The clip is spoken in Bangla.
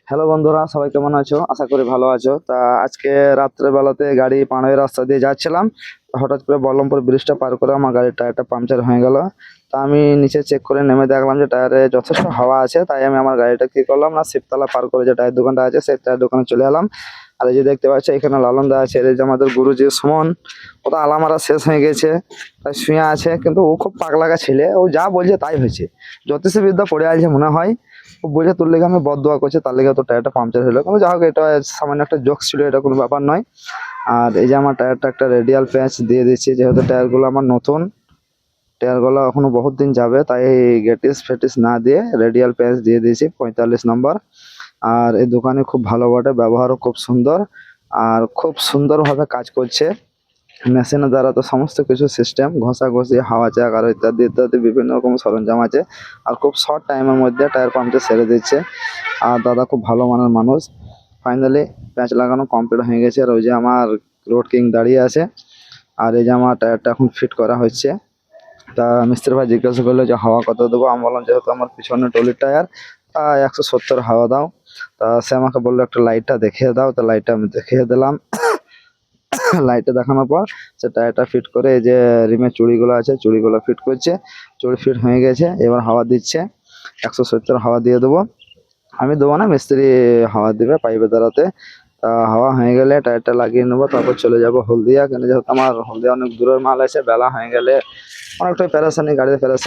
হ্যালো বন্ধুরা, সবাই কেমন আছো? আশা করি ভালো আছো। তা আজকে রাত্রে বেলাতে গাড়ি পাড়ের রাস্তা দিয়ে যাচ্ছিলাম। হঠাৎ করে বল্লমপুর ব্রিজটা পার করে আমার গাড়ির টায়ারটা পাংচার হয়ে গেল। তা আমি নিচে চেক করে নেমে দেখলাম যে টায়ারে যথেষ্ট হাওয়া আছে। তাই আমি আমার গাড়িটা কি করলাম না, শিবতলা পার করে যে টায়ার দোকানটা আছে সেই টায়ার দোকানে চলে এলাম। আর এই যে দেখতে পাচ্ছি এখানে লালন দা আছে, এই যে আমাদের গুরুজি সুমন। ও তো আলামারা শেষ হয়ে গেছে, তাই শুয়ে আছে। কিন্তু ও খুব পাগলাগা ছেলে, ও যা বলছে তাই হয়েছে। জ্যোতিষবিদ্যা পড়ে আছে মনে হয়। ও বুঝে তোর লেগে আমি বদদোয়া করছি, তার লেগে তো টায়ারটা পাংচার হলো। কিন্তু যা হোক, এটা সামান্য একটা জোক ছিল, এটা কোনো ব্যাপার নয়। আর এই যে আমার টায়ারটা একটা রেডিয়াল প্যাচ দিয়ে দিচ্ছি, যেহেতু টায়ারগুলো আমার নতুন, টায়ারগুলো এখনো বহুত দিন যাবে, তাই গেটিস ফেটিস না দিয়ে রেডিয়াল প্যাচ দিয়ে দিয়েছি 45 নম্বর। আর এই দোকানে খুব ভালো বটে, ব্যবহারও খুব সুন্দর, আর খুব সুন্দরভাবে কাজ করছে। মেশিনের দ্বারা তো সমস্ত কিছু সিস্টেম, ঘষাঘষি, হাওয়া চেক আর ইত্যাদি ইত্যাদি বিভিন্ন রকম সরঞ্জাম আছে। আর খুব শর্ট টাইমের মধ্যে টায়ার পাম্পটা সেরে দিচ্ছে। আর দাদা খুব ভালো মানের মানুষ। ফাইনালি প্যাঁচ লাগানো কমপ্লিট হয়ে গেছে। আর ওই যে আমার রোড কিং দাঁড়িয়ে আছে। আর এই যে আমার টায়ারটা এখন ফিট করা হচ্ছে। তা মিস্ত্রি ভাই জিজ্ঞাসা করলো যে হাওয়া কত দেবো। আমি বললাম যেহেতু আমার পিছনে টলির টায়ার, তা 170 হাওয়া দাও। তা সে আমাকে বললো একটা লাইটটা দেখিয়ে দাও। তো লাইটটা আমি দেখিয়ে দিলাম। লাইটটা দেখানোর পর সে টায়ারটা ফিট করে, এই যে রিমের চুড়িগুলো আছে চুড়িগুলো ফিট করছে। চুড়ি ফিট হয়ে গেছে, এবার হাওয়া দিচ্ছে। 170 হাওয়া দিয়ে দেবো। আমি দেবো না, মিস্ত্রি হাওয়া দিবে পাইপের দ্বারাতে। তা হাওয়া হয়ে গেলে টায়ারটা লাগিয়ে নেবো, তারপর চলে যাব হলদিয়া। কেন যেহেতু আমার হলদিয়া অনেক দূরের মাল আছে, বেলা হয়ে গেলে অনেকটাই প্যারাসানি, গাড়িতে প্যারাসানি।